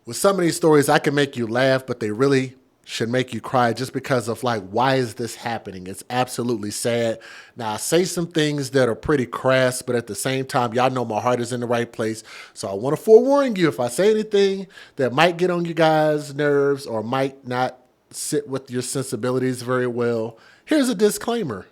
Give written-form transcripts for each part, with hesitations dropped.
With some of these stories, I can make you laugh, but they really should make you cry just because of like, why is this happening? It's absolutely sad. Now, I say some things that are pretty crass, but at the same time, y'all know my heart is in the right place. So I want to forewarn you if I say anything that might get on you guys' nerves or might not sit with your sensibilities very well, here's a disclaimer.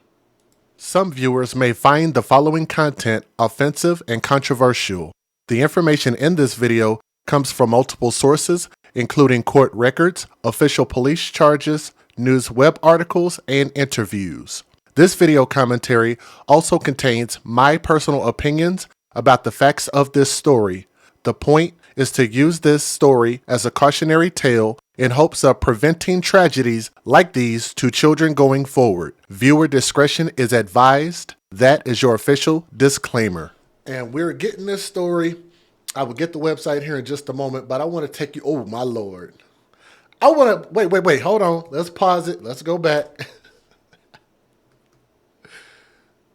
Some viewers may find the following content offensive and controversial. The information in this video comes from multiple sources, including court records, official police charges, news web articles, and interviews. This video commentary also contains my personal opinions about the facts of this story. The point is to use this story as a cautionary tale in hopes of preventing tragedies like these to children going forward. Viewer discretion is advised. That is your official disclaimer. And we're getting this story. I will get the website here in just a moment, but I want to take you, oh my Lord. I want to, wait, hold on. Let's pause it. Let's go back.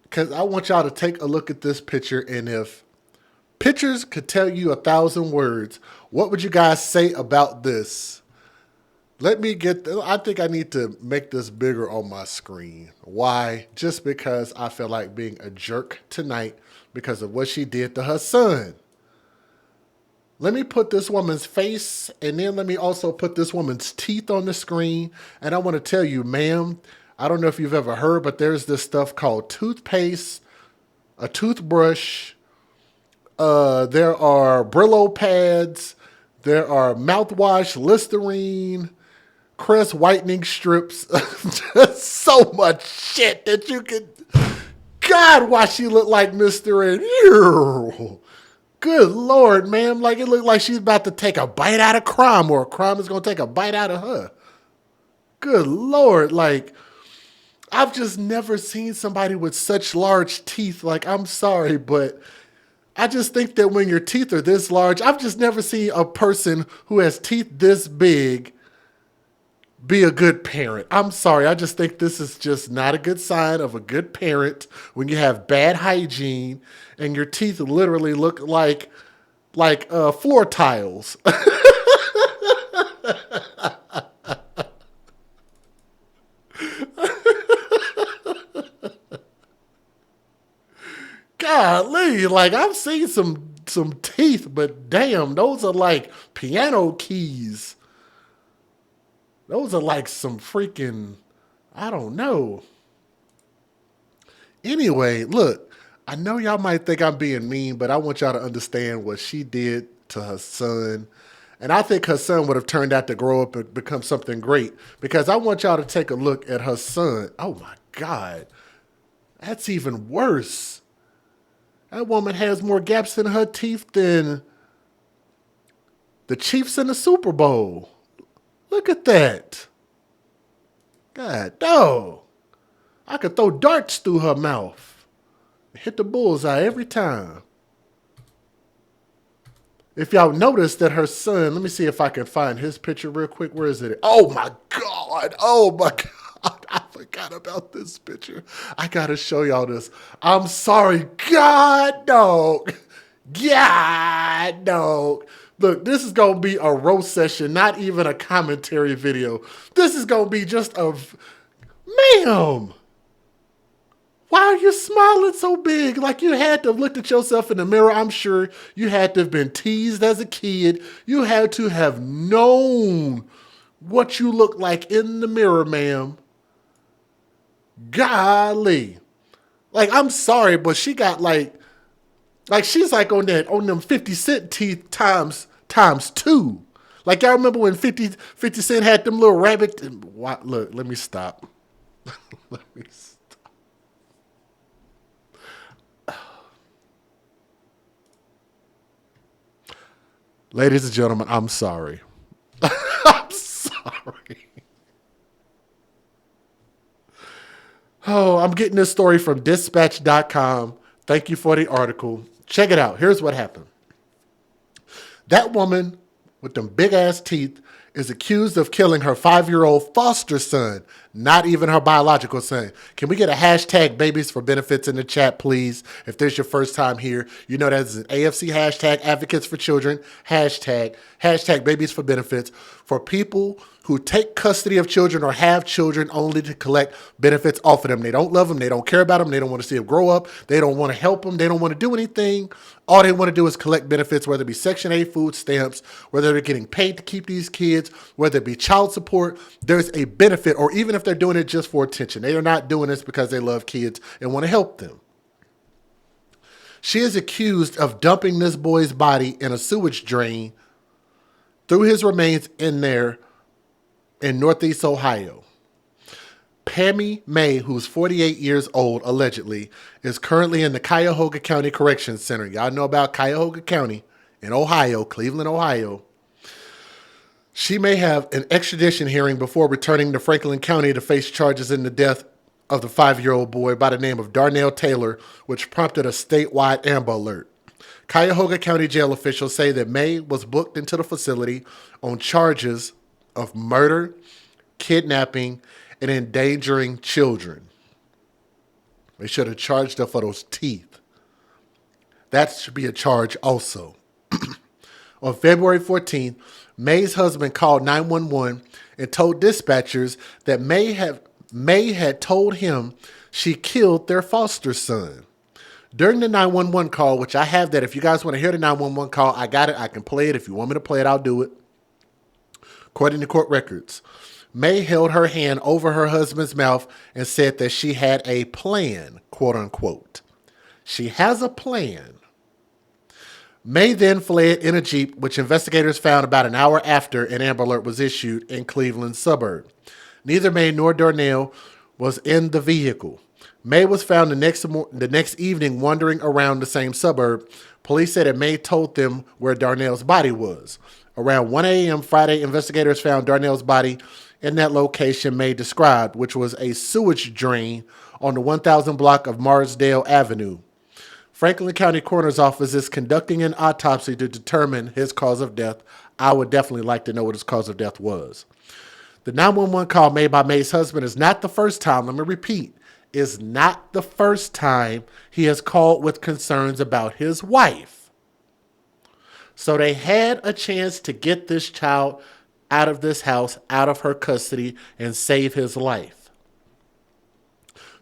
Because I want y'all to take a look at this picture, and if pictures could tell you 1,000 words, what would you guys say about this? Let me I think I need to make this bigger on my screen. Why? Just because I feel like being a jerk tonight because of what she did to her son. Let me put this woman's face, and then let me also put this woman's teeth on the screen. And I want to tell you, ma'am, I don't know if you've ever heard, but there's this stuff called toothpaste, a toothbrush. There are Brillo pads. There are mouthwash, Listerine, Crest whitening strips. Just so much shit that you could. God, why she look like Mr. and good Lord, ma'am. Like it looked like she's about to take a bite out of crime, or crime is going to take a bite out of her. Good Lord. Like, I've just never seen somebody with such large teeth. Like, I'm sorry, but I just think that when your teeth are this large, I've just never seen a person who has teeth this big be a good parent. I'm sorry. I just think this is just not a good sign of a good parent when you have bad hygiene and your teeth literally look like floor tiles. Golly, like I've seen some teeth, but damn, those are like piano keys. Those are like some freaking, I don't know. Anyway, look, I know y'all might think I'm being mean, but I want y'all to understand what she did to her son. And I think her son would have turned out to grow up and become something great, because I want y'all to take a look at her son. Oh my God, that's even worse. That woman has more gaps in her teeth than the Chiefs in the Super Bowl. Look at that. God, no. I could throw darts through her mouth. Hit the bullseye every time. If y'all notice that her son, let me see if I can find his picture real quick. Where is it? Oh my God. Oh my God. I forgot about this picture. I gotta show y'all this. I'm sorry. God, dog. God, dog. Look, this is going to be a roast session, not even a commentary video. This is going to be just a... Ma'am! Why are you smiling so big? Like you had to have looked at yourself in the mirror. I'm sure you had to have been teased as a kid. You had to have known what you look like in the mirror, ma'am. Golly. Like, I'm sorry, but she got like she's like on them 50 Cent teeth times two. Like y'all remember when 50 Cent had them little rabbit. Look, let me stop. Let me stop. Ladies and gentlemen, I'm sorry. I'm sorry. Oh, I'm getting this story from dispatch.com. Thank you for the article. Check it out. Here's what happened. That woman with them big ass teeth is accused of killing her 5-year-old foster son, not even her biological son. Can we get a hashtag babies for benefits in the chat, please? If this is your first time here, you know that is an AFC hashtag advocates for children, hashtag babies for benefits for people who take custody of children or have children only to collect benefits off of them. They don't love them. They don't care about them. They don't want to see them grow up. They don't want to help them. They don't want to do anything. All they want to do is collect benefits, whether it be Section 8 food stamps, whether they're getting paid to keep these kids, whether it be child support. There's a benefit, or even if they're doing it just for attention. They are not doing this because they love kids and want to help them. She is accused of dumping this boy's body in a sewage drain, threw his remains in there in Northeast Ohio. Pammy May, who's 48 years old, allegedly, is currently in the Cuyahoga County Corrections Center. Y'all know about Cuyahoga County in Ohio, Cleveland, Ohio. She may have an extradition hearing before returning to Franklin County to face charges in the death of the 5-year-old boy by the name of Darnell Taylor, which prompted a statewide Amber Alert. Cuyahoga County jail officials say that May was booked into the facility on charges of murder, kidnapping, and endangering children. They should have charged her for those teeth. That should be a charge also. On February 14th, May's husband called 911 and told dispatchers that May had told him she killed their foster son. During the 911 call, which I have that if you guys want to hear the 911 call, I got it. I can play it. If you want me to play it, I'll do it. According to court records, May held her hand over her husband's mouth and said that she had a plan, quote unquote. She has a plan. May then fled in a Jeep, which investigators found about an hour after an Amber Alert was issued in Cleveland suburb. Neither May nor Darnell was in the vehicle. May was found the next evening wandering around the same suburb. Police said that May told them where Darnell's body was. Around 1 a.m. Friday, investigators found Darnell's body in that location May described, which was a sewage drain on the 1000 block of Marsdale Avenue. Franklin County Coroner's Office is conducting an autopsy to determine his cause of death. I would definitely like to know what his cause of death was. The 911 call made by May's husband is not the first time, let me repeat, is not the first time he has called with concerns about his wife. So they had a chance to get this child out of this house, out of her custody, and save his life.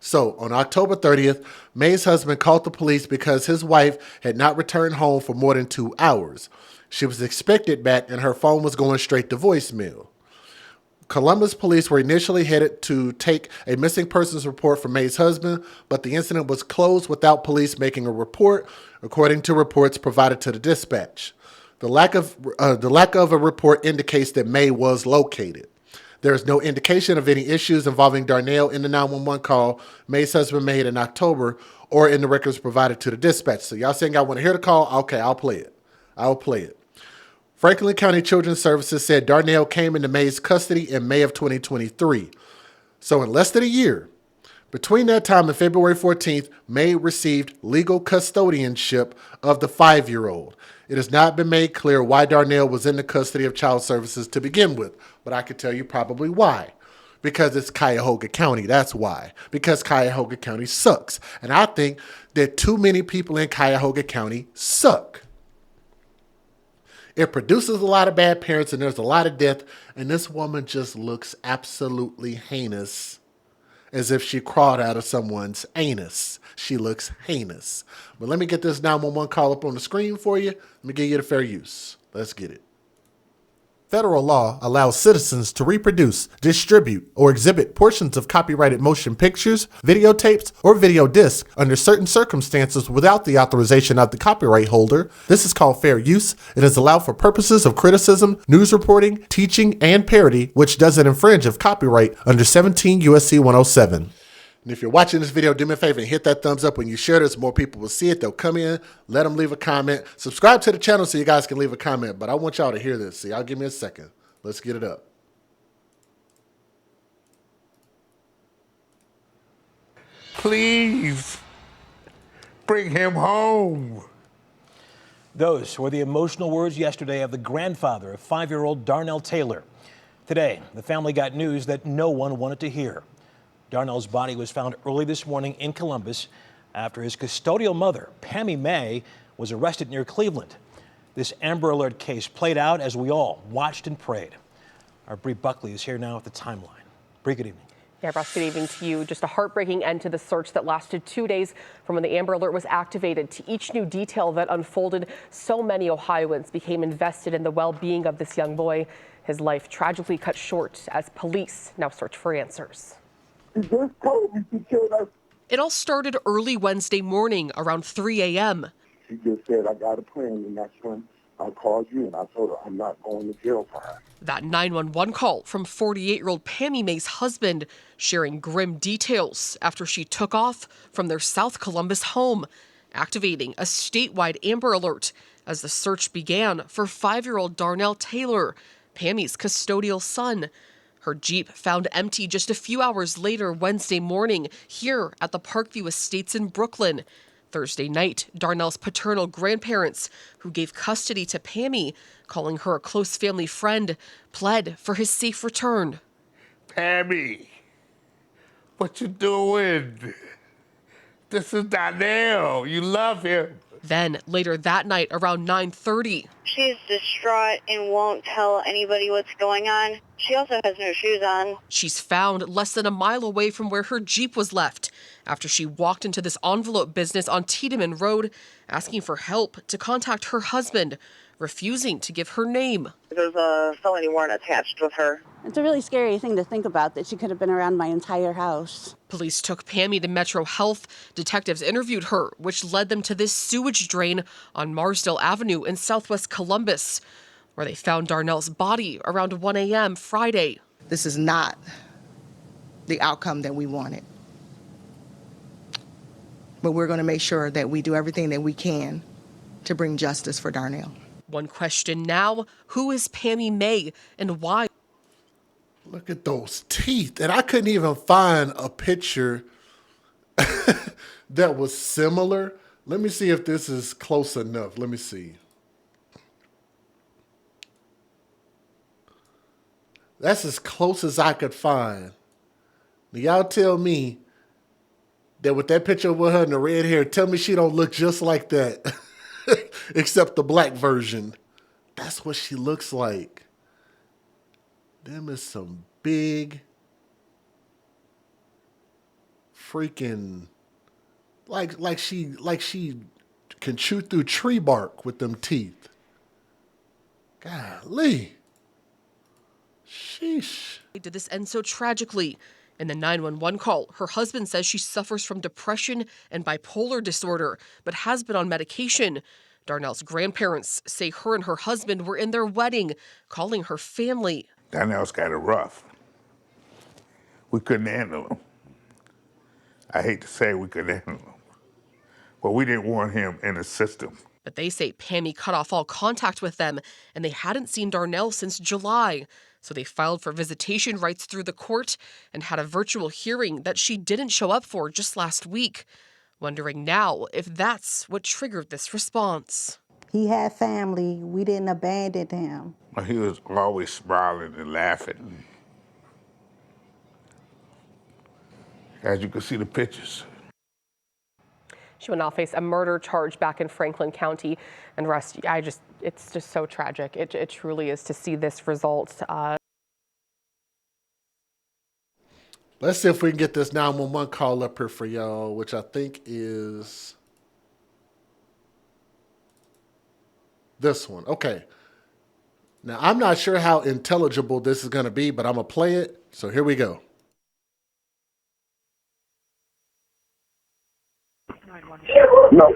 So on October 30th, May's husband called the police because his wife had not returned home for more than 2 hours. She was expected back and her phone was going straight to voicemail. Columbus police were initially headed to take a missing persons report from May's husband, but the incident was closed without police making a report, according to reports provided to the dispatch. The lack of a report indicates that May was located. There is no indication of any issues involving Darnell in the 911 call May's husband made in October or in the records provided to the dispatch. So y'all saying I want to hear the call? Okay, I'll play it. Franklin County Children's Services said Darnell came into May's custody in May of 2023. So in less than a year, between that time and February 14th, May received legal custodianship of the 5-year-old. It has not been made clear why Darnell was in the custody of child services to begin with, but I could tell you probably why. Because it's Cuyahoga County, that's why. Because Cuyahoga County sucks. And I think that too many people in Cuyahoga County suck. It produces a lot of bad parents and there's a lot of death, and this woman just looks absolutely heinous, as if she crawled out of someone's anus. She looks heinous. But let me get this 911 call up on the screen for you. Let me give you the fair use. Let's get it. Federal law allows citizens to reproduce, distribute, or exhibit portions of copyrighted motion pictures, videotapes, or video discs under certain circumstances without the authorization of the copyright holder. This is called fair use. It is allowed for purposes of criticism, news reporting, teaching, and parody, which doesn't infringe of copyright under 17 U.S.C. 107. And if you're watching this video, do me a favor and hit that thumbs up. When you share this, more people will see it. They'll come in, let them leave a comment. Subscribe to the channel so you guys can leave a comment. But I want y'all to hear this. So y'all give me a second. Let's get it up. Please bring him home. Those were the emotional words yesterday of the grandfather of 5-year-old Darnell Taylor. Today, the family got news that no one wanted to hear. Darnell's body was found early this morning in Columbus after his custodial mother, Pammy May, was arrested near Cleveland. This Amber Alert case played out as we all watched and prayed. Our Bree Buckley is here now with the timeline. Bree, good evening. Yeah, Russ, good evening to you. Just a heartbreaking end to the search that lasted 2 days from when the Amber Alert was activated to each new detail that unfolded. So many Ohioans became invested in the well-being of this young boy. His life tragically cut short as police now search for answers. He just told me she killed us. It all started early Wednesday morning around 3 a.m. She just said, I got a plan, and that's when I called you, and I told her I'm not going to jail for her. That 911 call from 48-year-old Pammy May's husband, sharing grim details after she took off from their South Columbus home, activating a statewide Amber Alert as the search began for 5-year-old Darnell Taylor, Pammy's custodial son. Her Jeep found empty just a few hours later Wednesday morning here at the Parkview Estates in Brooklyn. Thursday night, Darnell's paternal grandparents, who gave custody to Pammy, calling her a close family friend, pled for his safe return. Pammy, what you doing? This is Darnell. You love him. Then, later that night, around 9:30. She's distraught and won't tell anybody what's going on. She also has no shoes on. She's found less than a mile away from where her Jeep was left after she walked into this envelope business on Tiedemann Road, asking for help to contact her husband, refusing to give her name. There's a felony warrant attached with her. It's a really scary thing to think about, that she could have been around my entire house. Police took Pammy to Metro Health. Detectives interviewed her, which led them to this sewage drain on Marsdale Avenue in southwest Columbus, where they found Darnell's body around 1 a.m. Friday. This is not the outcome that we wanted. But we're going to make sure that we do everything that we can to bring justice for Darnell. One question now, who is Pammy May and why? Look at those teeth. And I couldn't even find a picture that was similar. Let me see if this is close enough. Let me see. That's as close as I could find. Now, y'all tell me that with that picture with her and the red hair, tell me she don't look just like that, except the black version. That's what she looks like. Them is some big freaking like she can chew through tree bark with them teeth. Golly. Sheesh. Did this end so tragically? In the 911 call, her husband says she suffers from depression and bipolar disorder, but has been on medication. Darnell's grandparents say her and her husband were in their wedding, calling her family. Darnell's got it rough. We couldn't handle him. I hate to say we couldn't handle him, but we didn't want him in the system. But they say Pammy cut off all contact with them, and they hadn't seen Darnell since July. So they filed for visitation rights through the court and had a virtual hearing that she didn't show up for just last week. Wondering now if that's what triggered this response. He had family. We didn't abandon him. He was always smiling and laughing. As you can see the pictures. She will now face a murder charge back in Franklin County. And Russ, it's just so tragic. It truly is to see this result. Let's see if we can get this 911 call up here for y'all, which I think is this one. Okay. Now, I'm not sure how intelligible this is going to be, but I'm going to play it. So here we go. No.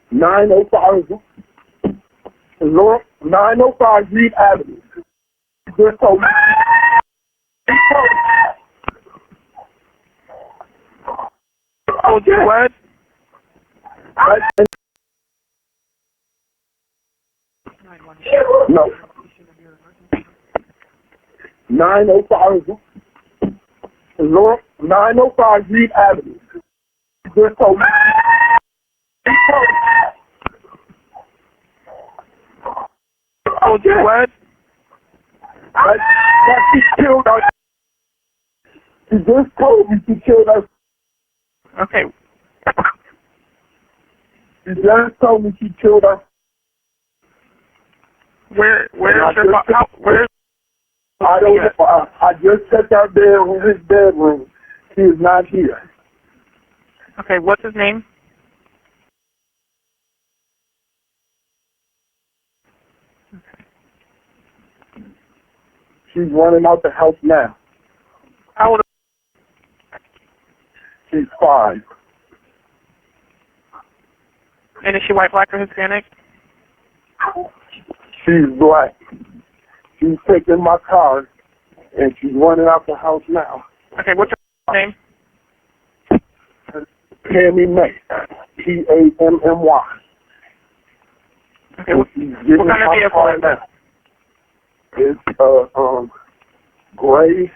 905 905 Reed Avenue. Just told me. Okay. What? No. 905 905 Reed Avenue. Just told me. Oh, what? That she killed us. She just told me she killed us. Okay. She just told me she killed us. Where's your where's I don't know. I just checked out there in his bedroom. He is not here. Okay, what's his name? She's running out the house now. How old? She's 5. And is she white, black, or Hispanic? She's black. She's taking my car, and she's running out the house now. Okay, what's your name? Tammy May. Tammy. Okay, what kind of vehicle is that? It's gray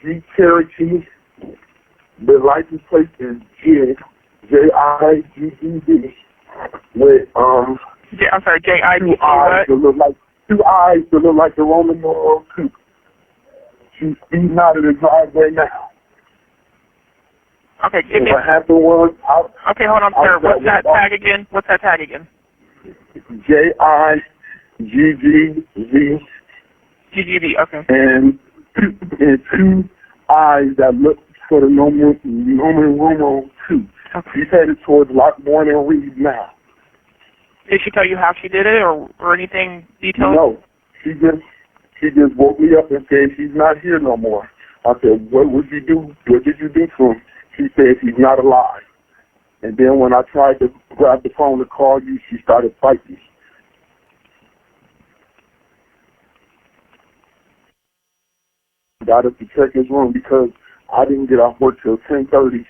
Jeep Cherokee. The license plate is J-I-G-G-D with I'm sorry, J-I-G-G what? Two eyes that look like the Roman numeral 2. She's speeding out of the driveway now. Okay, give me. What happened was, okay, hold on, sir. What's that tag again? What's that tag again? J-I-G-G-Z. G-G-V, okay. And 2 eyes that look for the Roman numeral 2. Okay. She's headed towards Lockbourne and Reed now. Did she tell you how she did it or anything detailed? No. She just woke me up and said she's not here no more. I said, what would you do? What did you do to him? She said he's not alive. And then when I tried to grab the phone to call you, she started fighting. Got up to check his room because I didn't get off work till 10:30,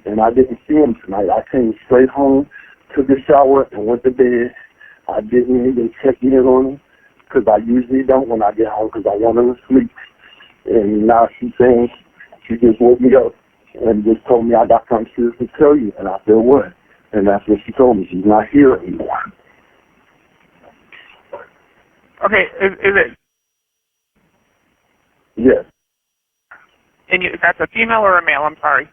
and I didn't see him tonight. I came straight home, took a shower, and went to bed. I didn't even check in on him because I usually don't when I get home because I want him to sleep. And now she's saying she just woke me up and just told me I got something serious to tell you. And I said, what? And that's what she told me. She's not here anymore. Okay, is it? Yes. And that's a female or a male? I'm sorry.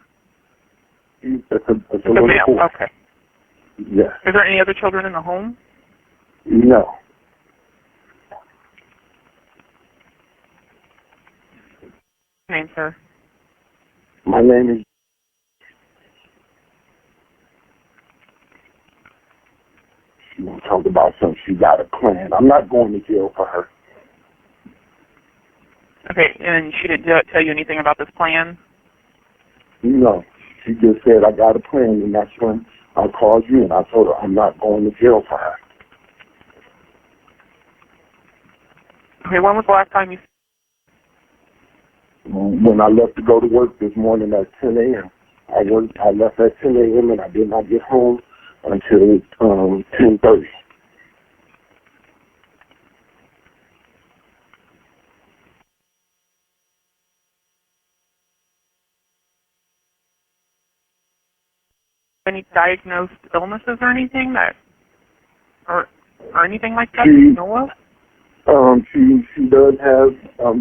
It's a little male. boy. Okay. Yes. Is there any other children in the home? No. Name, sir. My name is. She won't talk about something. She got a plan. I'm not going to jail for her. Okay, and she didn't tell you anything about this plan? No. She just said, I got a plan, and that's when I called you, and I told her I'm not going to jail for her. Okay, when was the last time you... When I left to go to work this morning at 10 a.m. I left at 10 a.m. and I did not get home until 10:30. Any diagnosed illnesses or anything that... Or anything like that you know of? She does have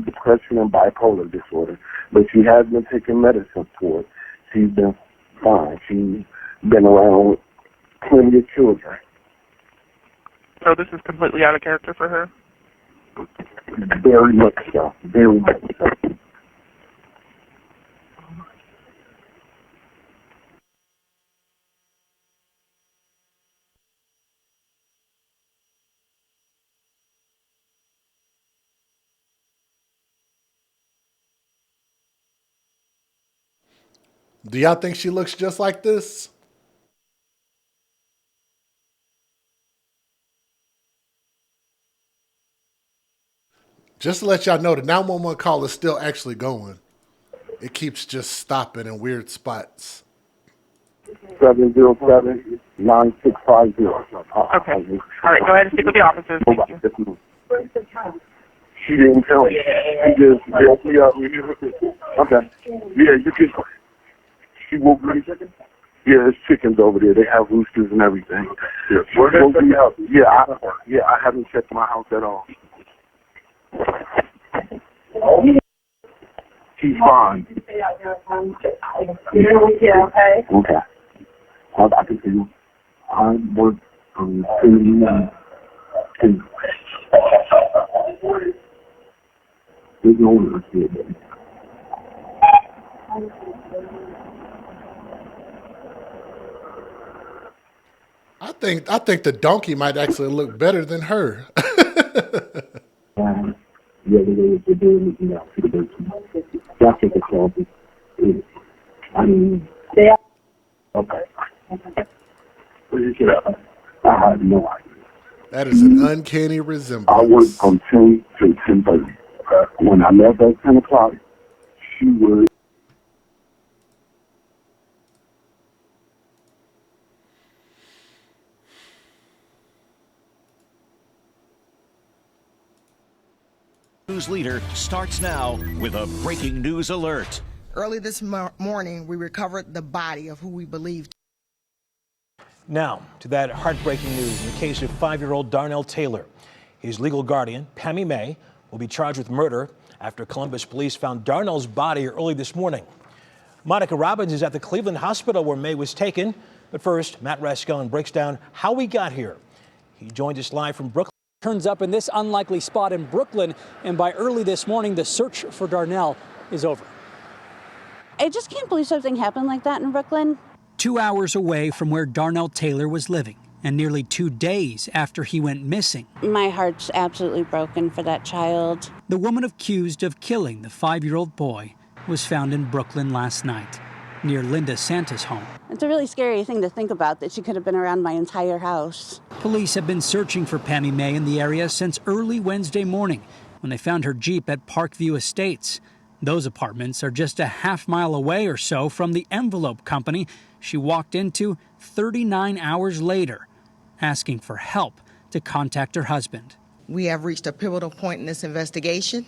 depression and bipolar disorder, but she has been taking medicine for it. She's been fine. She's been around plenty of children. So this is completely out of character for her? Very much so. Very much so. Do y'all think she looks just like this? Just to let y'all know, the 911 call is still actually going. It keeps just stopping in weird spots. 707-9650. Okay. All right, go ahead and speak with the officers. Thank you. She didn't tell me. She just woke me up. Okay. Yeah, you can. She woke me. Yeah, there's chickens over there. They have roosters and everything. Yeah, I haven't checked my house at all. He's fine. Yeah, okay. Okay. I can see you. I work from 10 There's no one here, baby. I think the donkey might actually look better than her. Yeah, the way they're doing it, to the basement. That's what the club is. I mean, yeah. Okay. Where did you get up? I have no idea. That is an uncanny I work resemblance. from 10 to 10:30. When I left at 10 o'clock, she was. News leader starts now with a breaking news alert. Early this morning, we recovered the body of who we believed. Now, to that heartbreaking news in the case of 5-year-old Darnell Taylor. His legal guardian, Pammy May, will be charged with murder after Columbus police found Darnell's body early this morning. Monica Robbins is at the Cleveland hospital where May was taken. But first, Matt Rascone breaks down how we got here. He joins us live from Brooklyn. Turns up in this unlikely spot in Brooklyn, and by early this morning, the search for Darnell is over. I just can't believe something happened like that in Brooklyn. 2 hours away from where Darnell Taylor was living, and nearly 2 days after he went missing. My heart's absolutely broken for that child. The woman accused of killing the 5-year-old boy was found in Brooklyn last night, near Linda Santa's home. It's a really scary thing to think about, that she could have been around my entire house. Police have been searching for Pammy May in the area since early Wednesday morning when they found her Jeep at Parkview Estates. Those apartments are just a half-mile away or so from the envelope company she walked into 39 hours later, asking for help to contact her husband. We have reached a pivotal point in this investigation.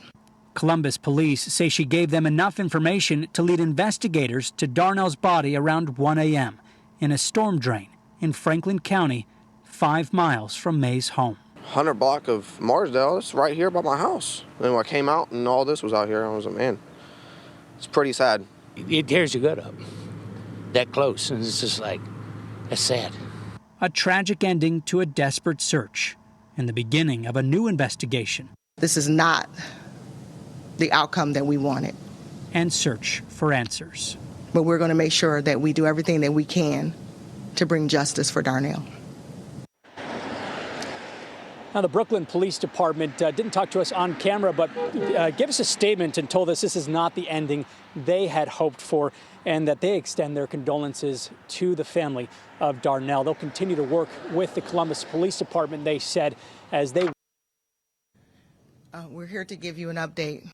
Columbus police say she gave them enough information to lead investigators to Darnell's body around 1 a.m. in a storm drain in Franklin County, 5 miles from May's home. 100 block of Marsdale, it's right here by my house. And when I came out and all this was out here, I was like, man, it's pretty sad. It tears your gut up, that close, and it's just like, that's sad. A tragic ending to a desperate search and the beginning of a new investigation. This is not the outcome that we wanted. And search for answers. But we're going to make sure that we do everything that we can to bring justice for Darnell. Now, the Brooklyn Police Department didn't talk to us on camera, but gave us a statement and told us this is not the ending they had hoped for, and that they extend their condolences to the family of Darnell. They'll continue to work with the Columbus Police Department, they said, as they... We're here to give you an update.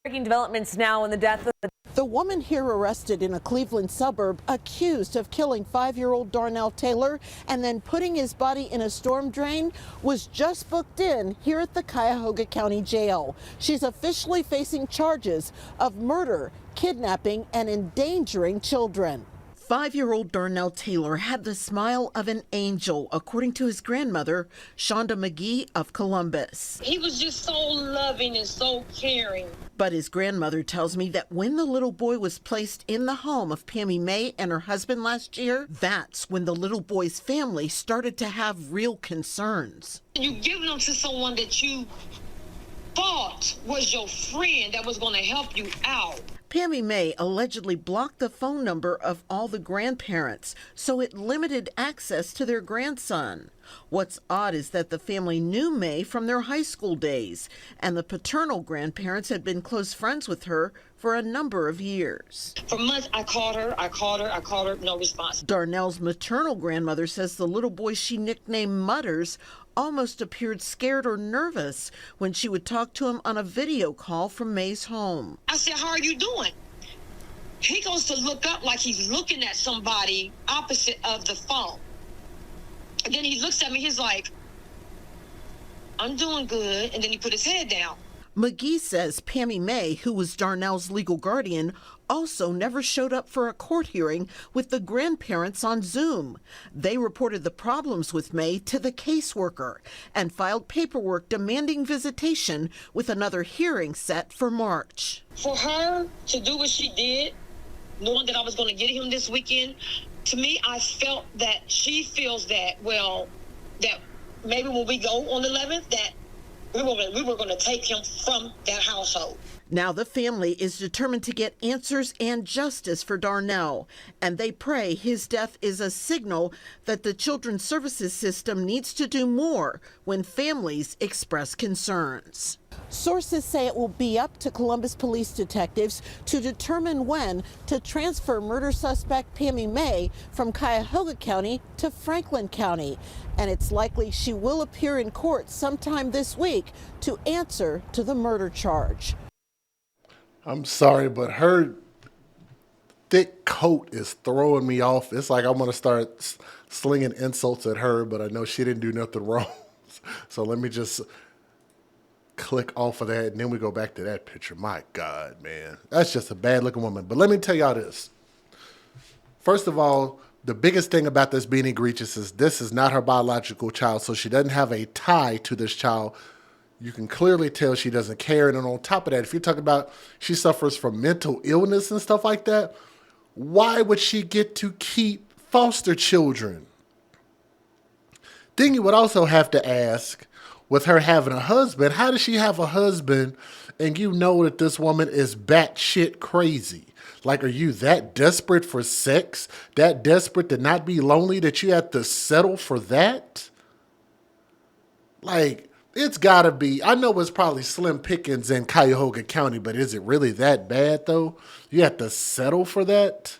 Breaking developments now in the death of the woman here arrested in a Cleveland suburb accused of killing 5-year-old Darnell Taylor and then putting his body in a storm drain was just booked in here at the Cuyahoga County Jail. She's officially facing charges of murder, kidnapping, and endangering children. 5-year-old Darnell Taylor had the smile of an angel, according to his grandmother, Shonda McGee of Columbus. He was just so loving and so caring. But his grandmother tells me that when the little boy was placed in the home of Pammy May and her husband last year, that's when the little boy's family started to have real concerns. You give them to someone that you thought was your friend that was going to help you out. Pammy May allegedly blocked the phone number of all the grandparents, so it limited access to their grandson. What's odd is that the family knew May from their high school days, and the paternal grandparents had been close friends with her for a number of years. For months, I called her, no response. Darnell's maternal grandmother says the little boy she nicknamed Mutters almost appeared scared or nervous when she would talk to him on a video call from May's home. I said, how are you doing? He goes to look up like he's looking at somebody opposite of the phone. And then he looks at me, he's like, I'm doing good. And then he put his head down. McGee says Pammy May, who was Darnell's legal guardian, also never showed up for a court hearing with the grandparents on Zoom. They reported the problems with May to the caseworker and filed paperwork demanding visitation with another hearing set for March. For her to do what she did, knowing that I was going to get him this weekend, to me, I felt that she feels that, well, that maybe when we go on the 11th, that we were going to take him from that household. Now the family is determined to get answers and justice for Darnell, and they pray his death is a signal that the Children's Services System needs to do more when families express concerns. Sources say it will be up to Columbus police detectives to determine when to transfer murder suspect Pammy May from Cuyahoga County to Franklin County. And it's likely she will appear in court sometime this week to answer to the murder charge. I'm sorry, but her thick coat is throwing me off. It's like I'm going to start slinging insults at her, but I know she didn't do nothing wrong. So let me just click off of that, and then we go back to that picture. My God, man. That's just a bad-looking woman. But let me tell y'all this. First of all, the biggest thing about this being egregious is this is not her biological child, so she doesn't have a tie to this child. You can clearly tell she doesn't care. And then on top of that, if you're talking about she suffers from mental illness and stuff like that, why would she get to keep foster children? Then you would also have to ask, with her having a husband, how does she have a husband and you know that this woman is batshit crazy? Like, are you that desperate for sex, that desperate to not be lonely that you have to settle for that? Like, it's got to be. I know it's probably slim pickings in Cuyahoga County, but is it really that bad, though? You have to settle for that?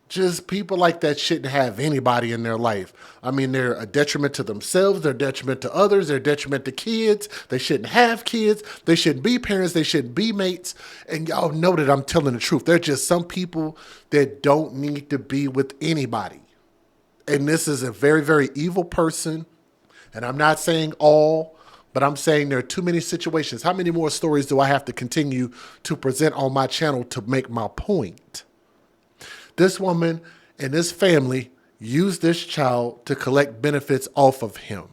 Just people like that shouldn't have anybody in their life. I mean, they're a detriment to themselves. They're a detriment to others. They're a detriment to kids. They shouldn't have kids. They shouldn't be parents. They shouldn't be mates. And y'all know that I'm telling the truth. There's just some people that don't need to be with anybody. And this is a very, very evil person. And I'm not saying all, but I'm saying there are too many situations. How many more stories do I have to continue to present on my channel to make my point? This woman and this family used this child to collect benefits off of him.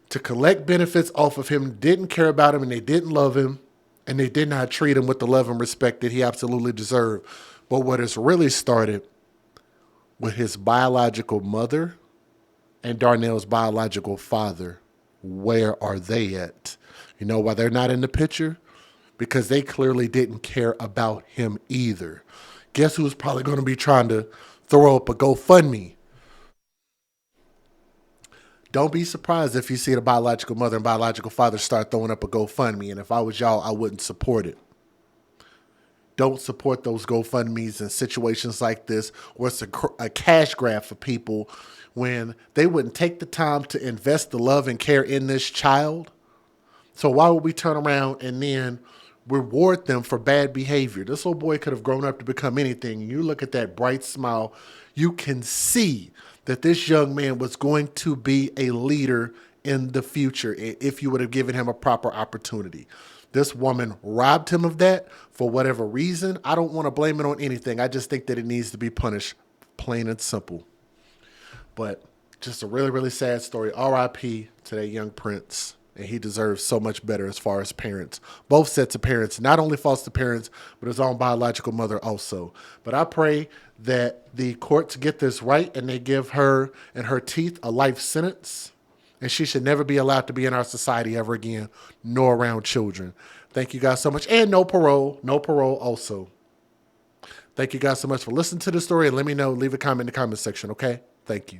To collect benefits off of him, didn't care about him, and they didn't love him, and they did not treat him with the love and respect that he absolutely deserved. But what has really started with his biological mother and Darnell's biological father, where are they at? You know why they're not in the picture? Because they clearly didn't care about him either. Guess who's probably going to be trying to throw up a GoFundMe? Don't be surprised if you see the biological mother and biological father start throwing up a GoFundMe. And if I was y'all, I wouldn't support it. Don't support those GoFundMes in situations like this where it's a cash grab for people when they wouldn't take the time to invest the love and care in this child. So why would we turn around and then reward them for bad behavior? This little boy could have grown up to become anything. You look at that bright smile, you can see that this young man was going to be a leader in the future if you would have given him a proper opportunity. This woman robbed him of that for whatever reason. I don't want to blame it on anything. I just think that it needs to be punished, plain and simple. But just a really, really sad story. R.I.P. to that young prince. And he deserves so much better as far as parents. Both sets of parents, not only foster parents, but his own biological mother also. But I pray that the courts get this right and they give her and her teeth a life sentence. And she should never be allowed to be in our society ever again, nor around children. Thank you guys so much. And no parole also. Thank you guys so much for listening to the story. And let me know, leave a comment in the comment section, okay? Thank you.